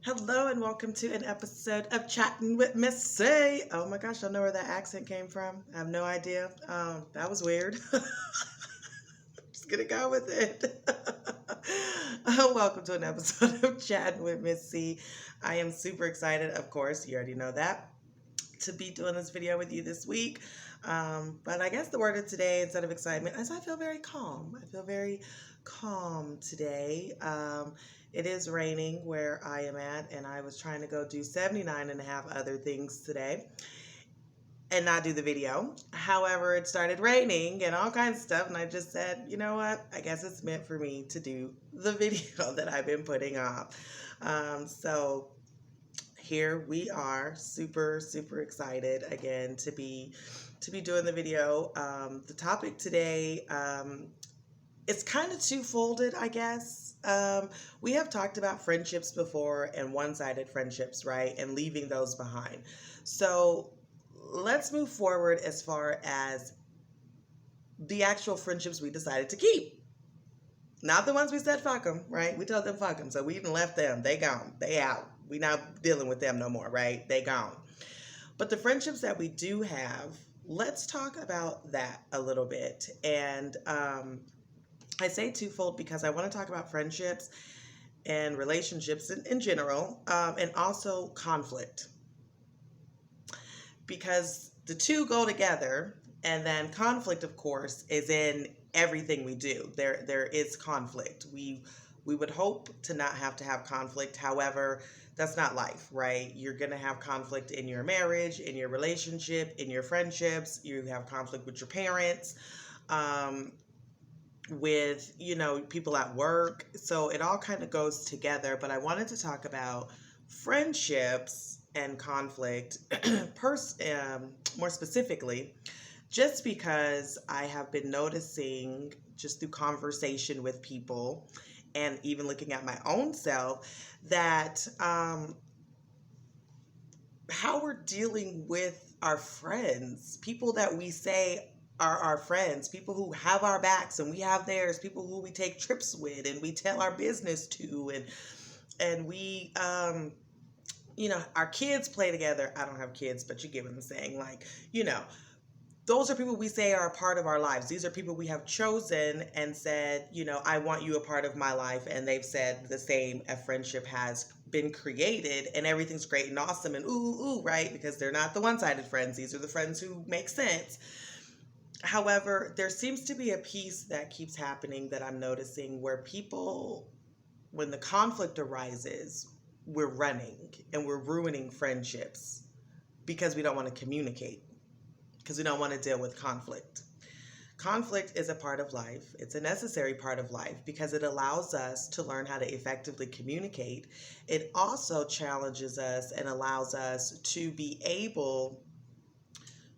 Hello and welcome to an episode of Chatting with Miss C. Oh my gosh, I don't know where that accent came from. I have no idea. That was weird. Just gonna go with it. Welcome to an episode of Chatting with Miss C. I am super excited, of course, you already know that, to be doing this video with you this week. But I guess the word of today, instead of excitement, is I feel very calm. I feel very calm today. It is raining where I am at, and I was trying to go do 79 and a half other things today and not do the video. However, it started raining and all kinds of stuff, and I just said, you know what? I guess it's meant for me to do the video that I've been putting off. So here we are, super excited again to be doing the video. The topic today, it's kind of two-folded, I guess. We have talked about friendships before and one-sided friendships, right, and leaving those behind. So let's move forward as far as the actual friendships we decided to keep. Not the ones we said fuck them, right? We told them fuck them, so we even left them. They gone. They out. We not dealing with them no more, right? They gone. But the friendships that we do have, let's talk about that a little bit. And I say twofold because I want to talk about friendships and relationships in general, and also conflict. Because the two go together, and then conflict, of course, is in everything we do. There is conflict. We would hope to not have to have conflict. However, that's not life, right? You're going to have conflict in your marriage, in your relationship, in your friendships. You have conflict with your parents, with, people at work. So it all kind of goes together. But I wanted to talk about friendships and conflict more specifically, just because I have been noticing just through conversation with people and even looking at my own self that how we're dealing with our friends, people that we say are our friends, people who have our backs and we have theirs, people who we take trips with and we tell our business to, and we our kids play together. I don't have kids, but you get what I'm saying. Like, those are people we say are a part of our lives. These are people we have chosen and said, I want you a part of my life. And they've said the same. A friendship has been created and everything's great and awesome and ooh, right? Because they're not the one-sided friends. These are the friends who make sense. However, there seems to be a piece that keeps happening that I'm noticing where people, when the conflict arises, we're running and we're ruining friendships because we don't want to communicate, because we don't want to deal with conflict. Conflict is a part of life. It's a necessary part of life because it allows us to learn how to effectively communicate. It also challenges us and allows us to be able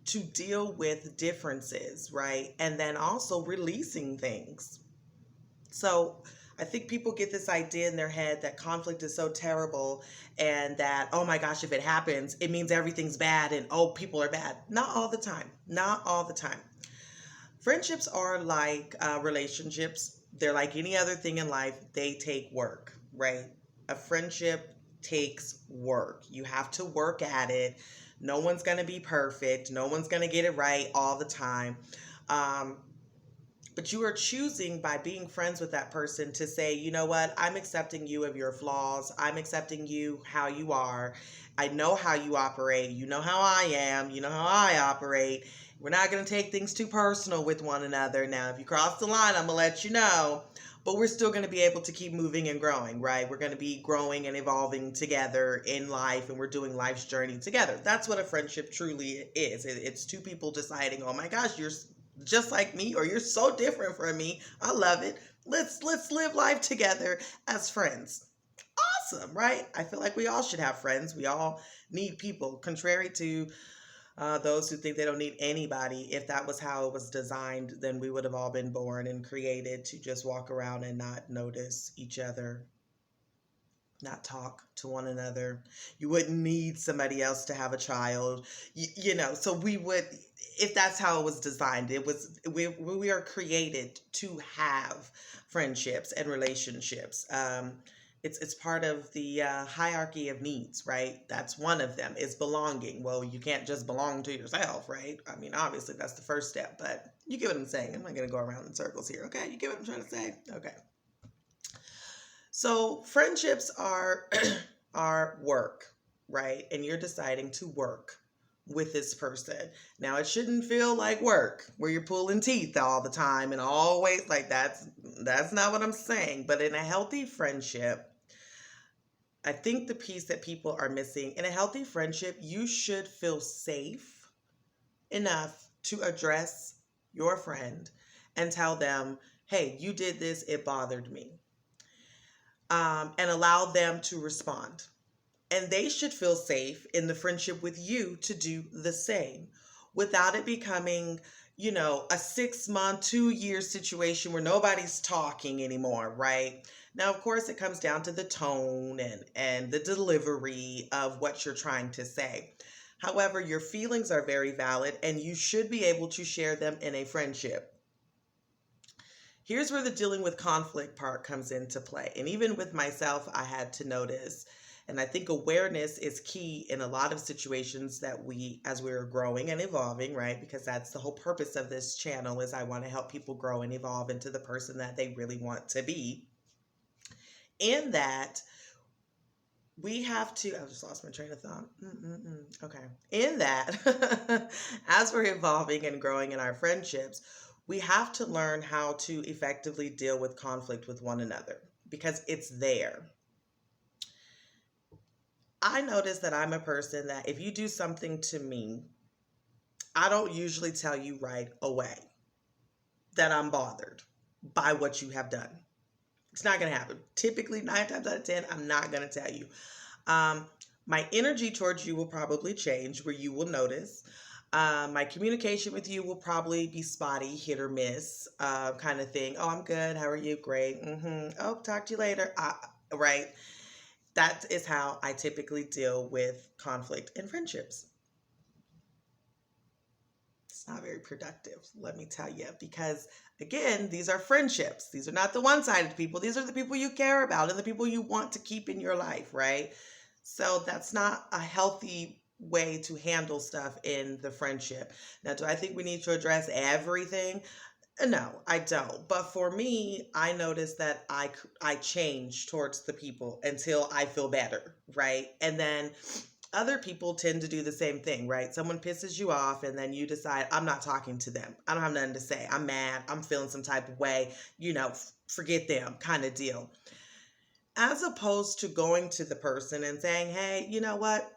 to deal with differences, right? And then also releasing things. So I think people get this idea in their head that conflict is so terrible and that, oh my gosh, if it happens, it means everything's bad and, oh, people are bad. Not all the time. Not all the time. Friendships are like relationships. They're like any other thing in life. They take work, right? A friendship takes work. You have to work at it. No one's going to be perfect. No one's going to get it right all the time. But you are choosing by being friends with that person to say, you know what, I'm accepting you of your flaws. I'm accepting you how you are. I know how you operate. You know how I am. You know how I operate. We're not going to take things too personal with one another. Now, if you cross the line, I'm going to let you know. But we're still going to be able to keep moving and growing, right? We're going to be growing and evolving together in life, and we're doing life's journey together. That's what a friendship truly is. It's two people deciding, oh my gosh, you're just like me, or you're so different from me. I love it. Let's live life together as friends. Awesome, right? I feel like we all should have friends. We all need people, contrary to those who think they don't need anybody. If that was how it was designed, then we would have all been born and created to just walk around and not notice each other, not talk to one another. You wouldn't need somebody else to have a child, so we would, if that's how it was designed. We are created to have friendships and relationships. It's part of the hierarchy of needs, right? That's one of them is belonging. Well, you can't just belong to yourself, right? I mean, obviously that's the first step, but you get what I'm saying. I'm not going to go around in circles here, okay? You get what I'm trying to say? Okay. So friendships are are work, right? And you're deciding to work with this person. Now it shouldn't feel like work where you're pulling teeth all the time and always like that's not what I'm saying. But in a healthy friendship, I think the piece that people are missing in a healthy friendship, you should feel safe enough to address your friend and tell them, hey, you did this, it bothered me, and allow them to respond. And they should feel safe in the friendship with you to do the same without it becoming, a 6 month, 2 year situation where nobody's talking anymore, right? Now, of course, it comes down to the tone and the delivery of what you're trying to say. However, your feelings are very valid and you should be able to share them in a friendship. Here's where the dealing with conflict part comes into play. And even with myself, I had to notice. And I think awareness is key in a lot of situations that as we're growing and evolving, right? Because that's the whole purpose of this channel is I want to help people grow and evolve into the person that they really want to be. In that, we have to, I just lost my train of thought. Okay. In that, as we're evolving and growing in our friendships, we have to learn how to effectively deal with conflict with one another because it's there. I notice that I'm a person that if you do something to me, I don't usually tell you right away that I'm bothered by what you have done. It's not going to happen. Typically, 9 times out of 10, I'm not going to tell you. My energy towards you will probably change where you will notice. My communication with you will probably be spotty, hit or miss, kind of thing. Oh, I'm good. How are you? Great. Oh, talk to you later. Right. That is how I typically deal with conflict in friendships. It's not very productive, let me tell you, because again, these are friendships. These are not the one-sided people. These are the people you care about and the people you want to keep in your life, right? So that's not a healthy way to handle stuff in the friendship. Now, do I think we need to address everything? No, I don't. But for me, I notice that I change towards the people until I feel better, right? And then other people tend to do the same thing, right? Someone pisses you off and then you decide, I'm not talking to them. I don't have nothing to say. I'm mad. I'm feeling some type of way, forget them kind of deal. As opposed to going to the person and saying, hey, you know what?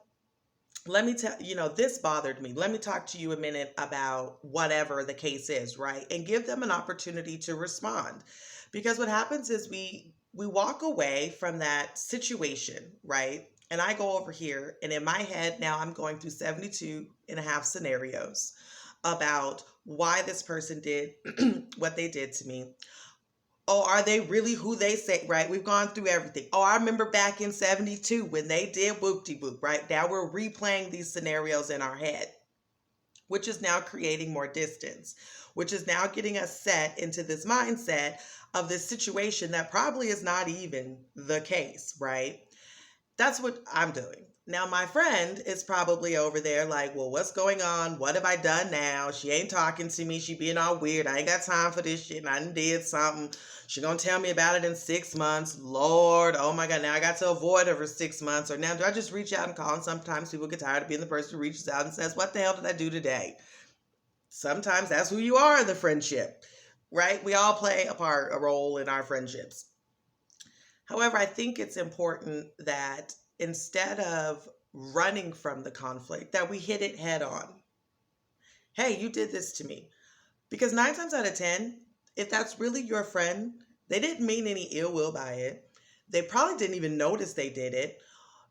Let me tell this bothered me. Let me talk to you a minute about whatever the case is, right? And give them an opportunity to respond. Because what happens is we walk away from that situation, right? And I go over here and in my head now I'm going through 72 and a half scenarios about why this person did what they did to me. Oh, are they really who they say, right? We've gone through everything. Oh, I remember back in 72 when they did whoop-de-whoop, right? Now we're replaying these scenarios in our head, which is now creating more distance, which is now getting us set into this mindset of this situation that probably is not even the case, right? That's what I'm doing. Now, my friend is probably over there like, well, what's going on? What have I done now? She ain't talking to me. She being all weird. I ain't got time for this shit. And I done did something. She gonna tell me about it in 6 months. Lord, oh my God, now I got to avoid her for 6 months. Or now do I just reach out and call? And sometimes people get tired of being the person who reaches out and says, what the hell did I do today? Sometimes that's who you are in the friendship, right? We all play a role in our friendships. However, I think it's important that instead of running from the conflict, that we hit it head on. Hey, you did this to me. Because 9 times out of 10, if that's really your friend, they didn't mean any ill will by it. They probably didn't even notice they did it.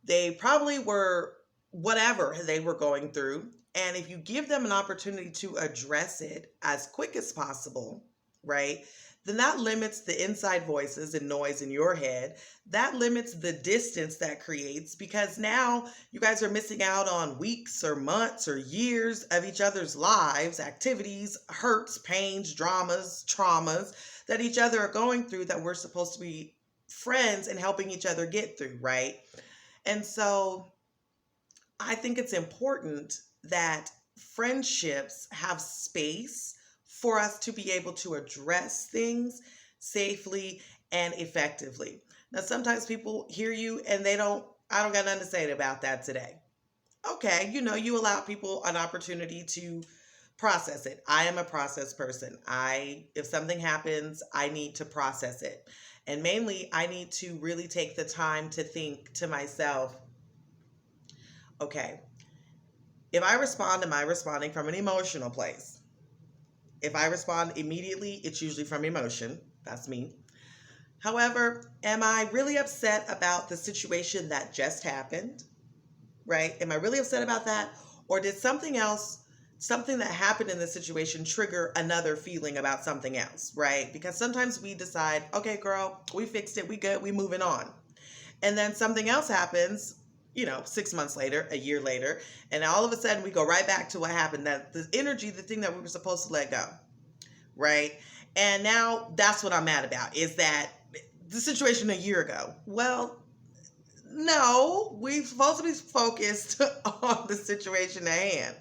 They probably were whatever they were going through. And if you give them an opportunity to address it as quick as possible, right, then that limits the inside voices and noise in your head. That limits the distance that creates because now you guys are missing out on weeks or months or years of each other's lives, activities, hurts, pains, dramas, traumas that each other are going through that we're supposed to be friends and helping each other get through, right? And so I think it's important that friendships have space for us to be able to address things safely and effectively. Now, sometimes people hear you and I don't got nothing to say about that today. Okay, you allow people an opportunity to process it. I am a process person. If something happens, I need to process it. And mainly, I need to really take the time to think to myself, okay, if I respond, am I responding from an emotional place? If I respond immediately, it's usually from emotion. That's me. However, am I really upset about the situation that just happened? Right? Am I really upset about that? Or did something else, something that happened in the situation, trigger another feeling about something else? Right? Because sometimes we decide, okay, girl, we fixed it, we good, we moving on. And then something else happens, 6 months later, a year later, and all of a sudden we go right back to what happened. That the energy, the thing that we were supposed to let go, right? And now that's what I'm mad about, is that the situation a year ago. Well, no, we're supposed to be focused on the situation at hand.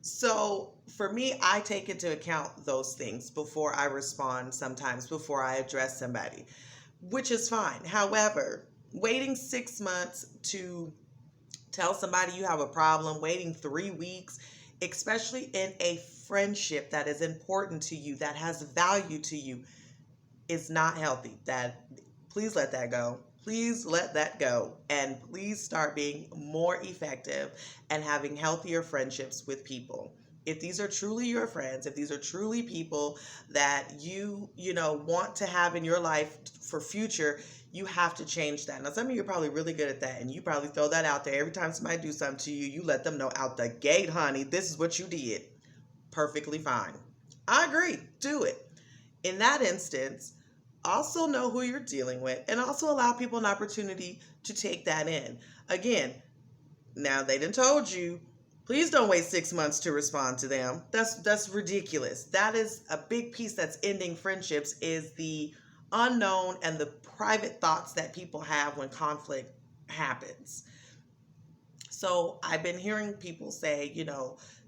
So for me, I take into account those things before I respond sometimes, before I address somebody, which is fine. However, waiting 6 months to tell somebody you have a problem, waiting 3 weeks, especially in a friendship that is important to you, that has value to you, is not healthy. Please let that go. Please let that go. And please start being more effective and having healthier friendships with people. If these are truly your friends, if these are truly people that want to have in your life for future, you have to change that. Now, some of you are probably really good at that, and you probably throw that out there. Every time somebody do something to you, you let them know out the gate, honey, this is what you did. Perfectly fine. I agree. Do it. In that instance, also know who you're dealing with and also allow people an opportunity to take that in. Again, now they done told you, please don't wait 6 months to respond to them. That's ridiculous. That is a big piece that's ending friendships, is the unknown and the private thoughts that people have when conflict happens. So I've been hearing people say,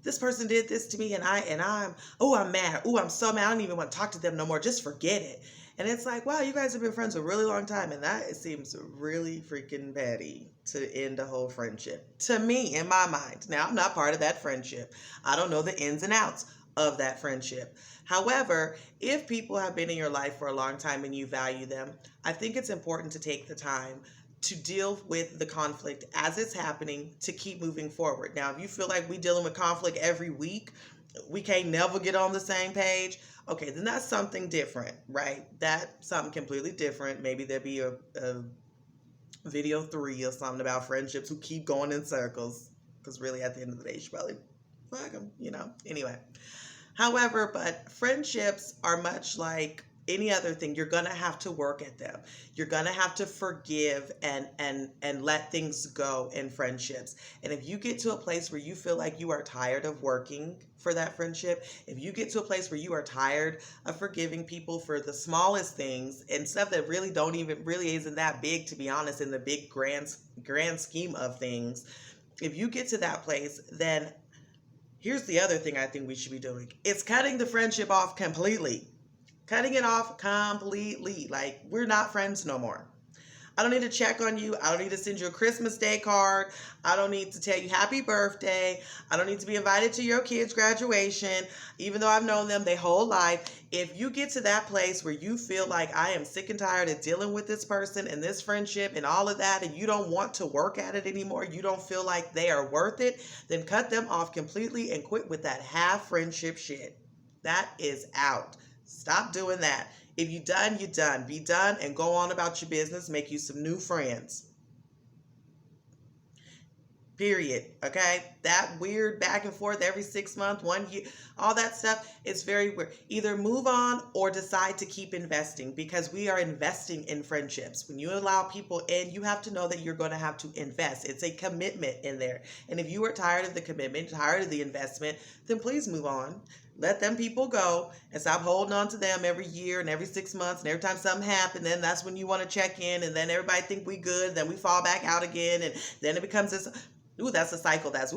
this person did this to me and I'm mad. Oh, I'm so mad. I don't even want to talk to them no more. Just forget it. And it's like, wow, you guys have been friends a really long time. And that, it seems really freaking petty to end a whole friendship. To me, in my mind. Now, I'm not part of that friendship. I don't know the ins and outs of that friendship. However, if people have been in your life for a long time and you value them, I think it's important to take the time to deal with the conflict as it's happening, to keep moving forward. Now, if you feel like we dealing with conflict every week, we can't never get on the same page, okay, then that's something different, right? That's something completely different. Maybe there'll be a video 3 or something about friendships who keep going in circles, because really at the end of the day, you should probably fuck them, Anyway, however, but friendships are much like any other thing. You're gonna have to work at them. You're gonna have to forgive and let things go in friendships. And if you get to a place where you feel like you are tired of working for that friendship, if you get to a place where you are tired of forgiving people for the smallest things and stuff that really isn't that big, to be honest, in the big grand scheme of things, if you get to that place, then here's the other thing I think we should be doing. It's cutting the friendship off completely. Cutting it off completely. Like, we're not friends no more. I don't need to check on you. I don't need to send you a Christmas Day card. I don't need to tell you happy birthday. I don't need to be invited to your kid's graduation, even though I've known them their whole life. If you get to that place where you feel like, I am sick and tired of dealing with this person and this friendship and all of that, and you don't want to work at it anymore, you don't feel like they are worth it, then cut them off completely and quit with that half friendship shit. That is out. Stop doing that. If you're done, you're done. Be done and go on about your business. Make you some new friends. Period. Okay? That weird back and forth every 6 months, 1 year, all that stuff, it's very weird. Either move on or decide to keep investing, because we are investing in friendships. When you allow people in, you have to know that you're going to have to invest. It's a commitment in there. And if you are tired of the commitment, tired of the investment, then please move on. Let them people go and stop holding on to them every year and every 6 months, and every time something happens, then that's when you want to check in, and then everybody think we good, then we fall back out again, and then it becomes this. Ooh, that's a cycle. That's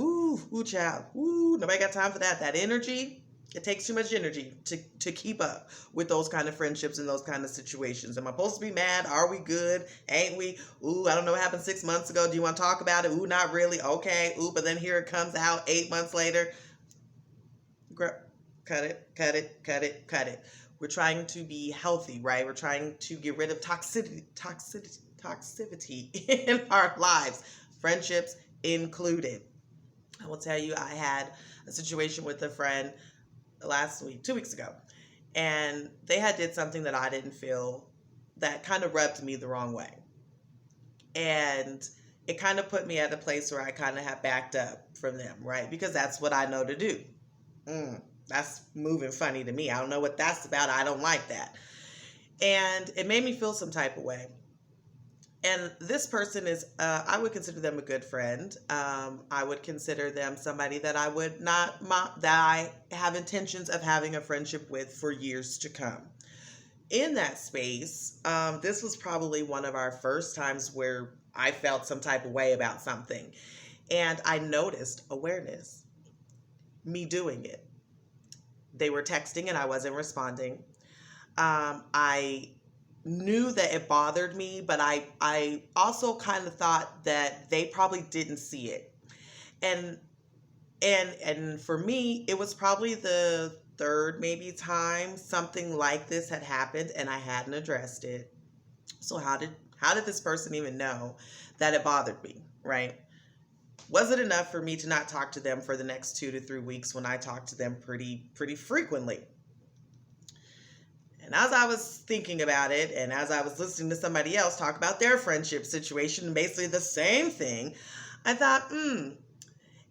child. Nobody got time for that. That energy. It takes too much energy to keep up with those kind of friendships and those kind of situations. Am I supposed to be mad? Are we good? Ain't we? Ooh, I don't know what happened 6 months ago. Do you want to talk about it? Ooh, not really. Okay. Ooh, but then here it comes out 8 months later. Cut it, cut it, cut it, cut it. We're trying to be healthy, right? We're trying to get rid of toxicity in our lives, friendships included. I will tell you, I had a situation with a friend last week, 2 weeks ago, and they had did something that I didn't feel, that kind of rubbed me the wrong way. And it kind of put me at a place where I kind of have backed up from them, right? Because that's what I know to do. That's moving funny to me. I don't know what that's about. I don't like that. And it made me feel some type of way. And this person is, I would consider them a good friend. I would consider them somebody that I would not, that I have intentions of having a friendship with for years to come. In that space, this was probably one of our first times where I felt some type of way about something. And I noticed awareness, me doing it. They were texting and I wasn't responding. I knew that it bothered me, but I also kind of thought that they probably didn't see it. And for me, it was probably the third maybe time something like this had happened and I hadn't addressed it. So how did this person even know that it bothered me, right? Was it enough for me to not talk to them for the next 2 to 3 weeks when I talked to them pretty frequently? And as I was thinking about it, and as I was listening to somebody else talk about their friendship situation, basically the same thing, I thought,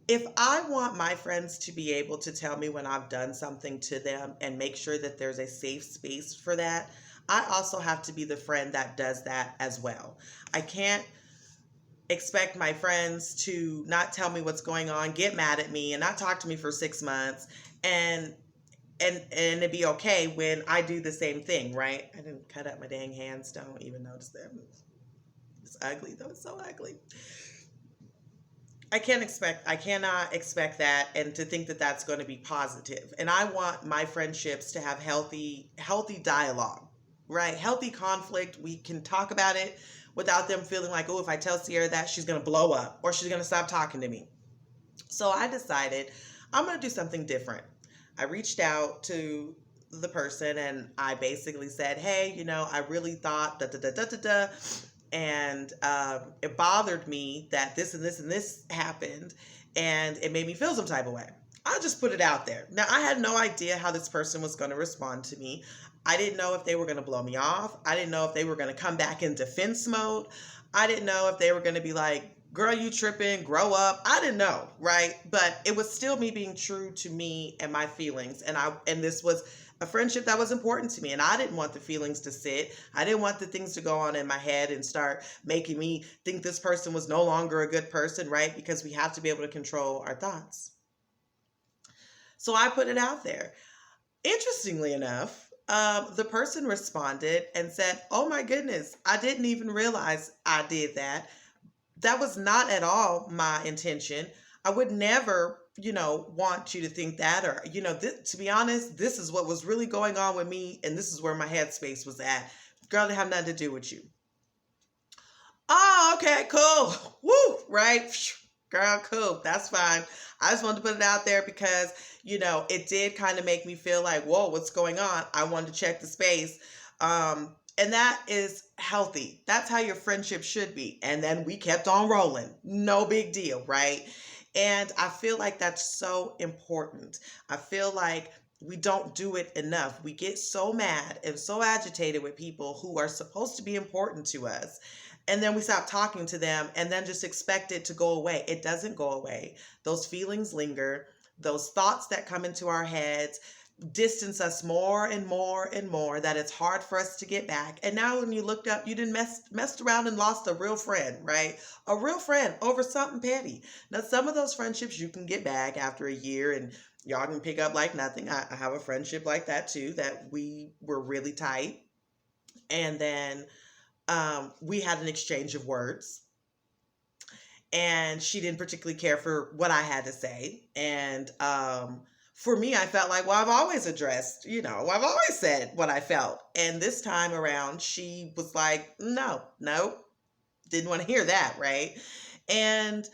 if I want my friends to be able to tell me when I've done something to them and make sure that there's a safe space for that, I also have to be the friend that does that as well. I can't expect my friends to not tell me what's going on, get mad at me, and not talk to me for 6 months, and it'd be okay when I do the same thing, right? I didn't cut up my dang hands. Don't even notice them. It's ugly, though. It's so ugly. I cannot expect that, and to think that that's going to be positive. And I want my friendships to have healthy dialogue, right? Healthy conflict. We can talk about it without them feeling like, oh, if I tell Sierra that, she's going to blow up or she's going to stop talking to me. So I decided I'm going to do something different. I reached out to the person and I basically said, hey, I really thought and it bothered me that this and this and this happened, and it made me feel some type of way. I just put it out there. Now, I had no idea how this person was going to respond to me. I didn't know if they were going to blow me off. I didn't know if they were going to come back in defense mode. I didn't know if they were going to be like, girl, you tripping, grow up. I didn't know, right? But it was still me being true to me and my feelings. And this was a friendship that was important to me. And I didn't want the feelings to sit. I didn't want the things to go on in my head and start making me think this person was no longer a good person, right? Because we have to be able to control our thoughts. So I put it out there. Interestingly enough, the person responded and said, oh my goodness, I didn't even realize I did that. That was not at all my intention. I would never, want you to think that, or, to be honest, this is what was really going on with me. And this is where my headspace was at. Girl, it didn't have nothing to do with you. Oh, okay, cool. Woo, right? Girl, cool. That's fine. I just wanted to put it out there because, it did kind of make me feel like, whoa, what's going on? I wanted to check the space. And that is healthy. That's how your friendship should be. And then we kept on rolling. No big deal, right? And I feel like that's so important. I feel like we don't do it enough. We get so mad and so agitated with people who are supposed to be important to us. And then we stop talking to them and then just expect it to go away. It doesn't go away. Those feelings linger. Those thoughts that come into our heads distance us more and more and more, that it's hard for us to get back. And now when you looked up, you didn't messed around and lost a real friend, right? A real friend over something petty. Now, some of those friendships you can get back after a year and Y'all can pick up like nothing. I have a friendship like that too, that we were really tight. And then we had an exchange of words, and she didn't particularly care for what I had to say. And for me, I felt like, well, I've always addressed, I've always said what I felt. And this time around, she was like, no, no, didn't want to hear that, right? And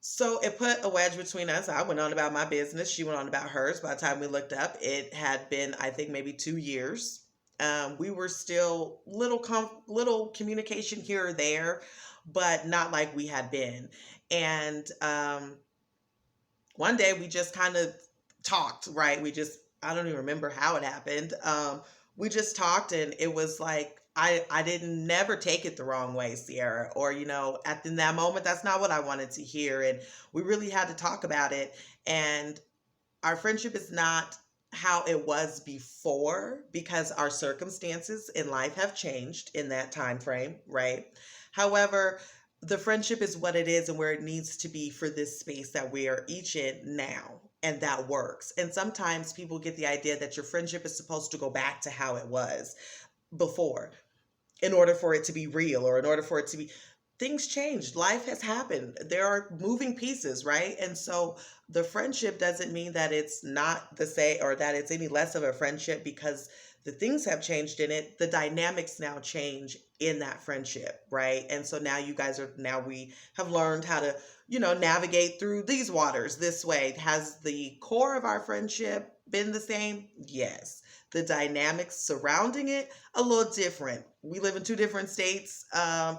so it put a wedge between us. I went on about my business. She went on about hers. By the time we looked up, it had been, I think, maybe 2 years. We were still little communication here or there, but not like we had been. And one day we just kind of talked, right? I don't even remember how it happened. We just talked, and it was like, I didn't never take it the wrong way, Sierra, or, in that moment, that's not what I wanted to hear. And we really had to talk about it. And our friendship is not how it was before, because our circumstances in life have changed in that time frame, right? However, the friendship is what it is and where it needs to be for this space that we are each in now. And that works. And sometimes people get the idea that your friendship is supposed to go back to how it was before in order for it to be real, or in order for it to be, things changed. Life has happened. There are moving pieces, right? And so the friendship doesn't mean that it's not the same, or that it's any less of a friendship because the things have changed in it. The dynamics now change in that friendship, right? And so now we have learned how to, navigate through these waters this way. Has the core of our friendship been the same? Yes. The dynamics surrounding it, a little different. We live in two different states. And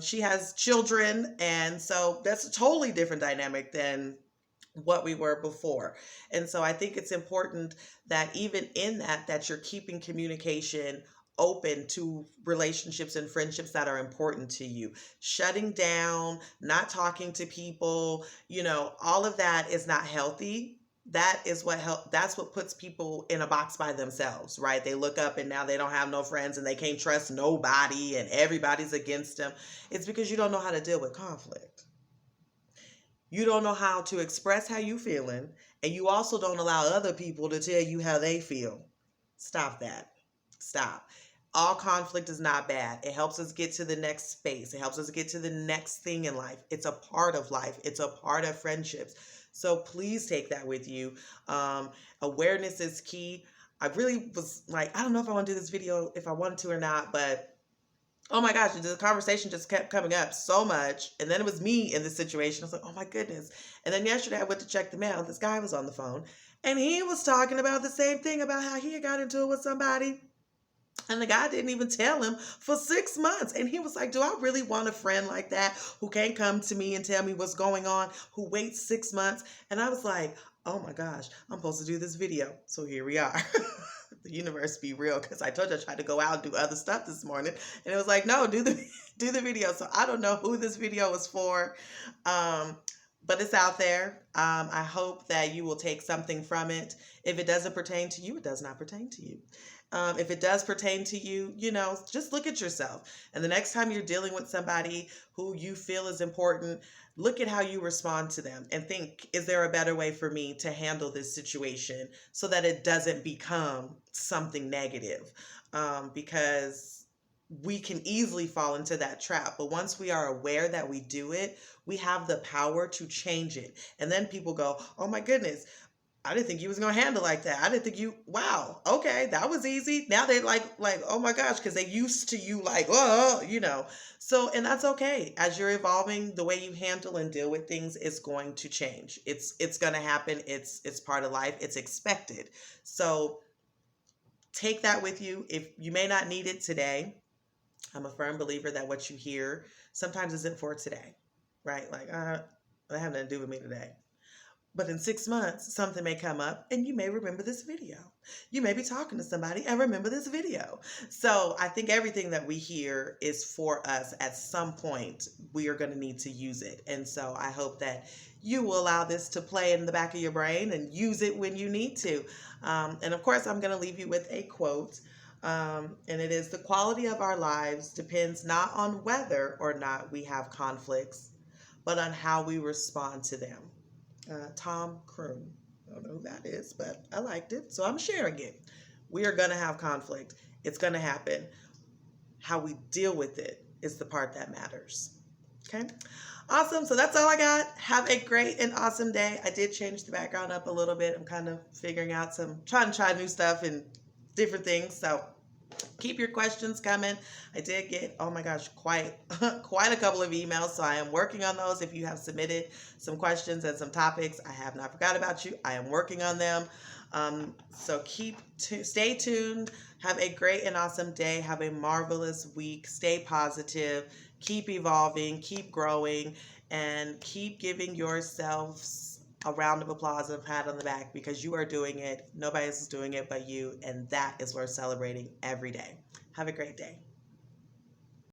she has children, and so that's a totally different dynamic than what we were before. And so I think it's important that even in that you're keeping communication open to relationships and friendships that are important to you. Shutting down, not talking to people, all of that is not healthy. That's what puts people in a box by themselves, right? They look up and now they don't have no friends and they can't trust nobody and everybody's against them. It's because you don't know how to deal with conflict. You don't know how to express how you feeling, and you also don't allow other people to tell you how they feel. Stop that. Stop. All conflict is not bad. It helps us get to the next space. It helps us get to the next thing in life. It's a part of life. It's a part of friendships. So please take that with you. Awareness is key. I really was like, I don't know if I want to do this video, if I wanted to or not, but oh my gosh, the conversation just kept coming up so much. And then it was me in this situation. I was like, oh my goodness. And then yesterday I went to check the mail. This guy was on the phone, and he was talking about the same thing, about how he had got into it with somebody. And the guy didn't even tell him for 6 months. And he was like, do I really want a friend like that who can't come to me and tell me what's going on, who waits 6 months? And I was like, oh my gosh, I'm supposed to do this video. So here we are. The universe be real, because I told you I tried to go out and do other stuff this morning, and it was like, no, do the video. So I don't know who this video was for, but it's out there. I hope that you will take something from it. If it doesn't pertain to you, it does not pertain to you. If it does pertain to you, just look at yourself. And the next time you're dealing with somebody who you feel is important, look at how you respond to them and think, is there a better way for me to handle this situation so that it doesn't become something negative? Because we can easily fall into that trap. But once we are aware that we do it, we have the power to change it. And then people go, oh my goodness, I didn't think you was going to handle like that. I didn't think wow, okay, that was easy. Now they're like, oh my gosh, because they used to you like, oh. So, and that's okay. As you're evolving, the way you handle and deal with things is going to change. It's going to happen. It's part of life. It's expected. So take that with you. If you may not need it today, I'm a firm believer that what you hear sometimes isn't for today, right? Like, that have nothing to do with me today. But in 6 months, something may come up and you may remember this video. You may be talking to somebody and remember this video. So I think everything that we hear is for us. At some point, we are going to need to use it. And so I hope that you will allow this to play in the back of your brain and use it when you need to. And of course, I'm going to leave you with a quote. And it is, the quality of our lives depends not on whether or not we have conflicts, but on how we respond to them. Tom Croon. I don't know who that is, but I liked it, so I'm sharing it. We are going to have conflict. It's going to happen. How we deal with it is the part that matters. Okay? Awesome. So that's all I got. Have a great and awesome day. I did change the background up a little bit. I'm kind of figuring out trying to try new stuff and different things. So keep your questions coming. I did get, oh my gosh, quite quite a couple of emails, so I am working on those. If you have submitted some questions and some topics, I have not forgot about you. I am working on them. So stay tuned. Have a great and awesome day. Have a marvelous week. Stay positive. Keep evolving. Keep growing. And keep giving yourselves a round of applause and a pat on the back, because you are doing it. Nobody else is doing it but you. And that is worth celebrating every day. Have a great day.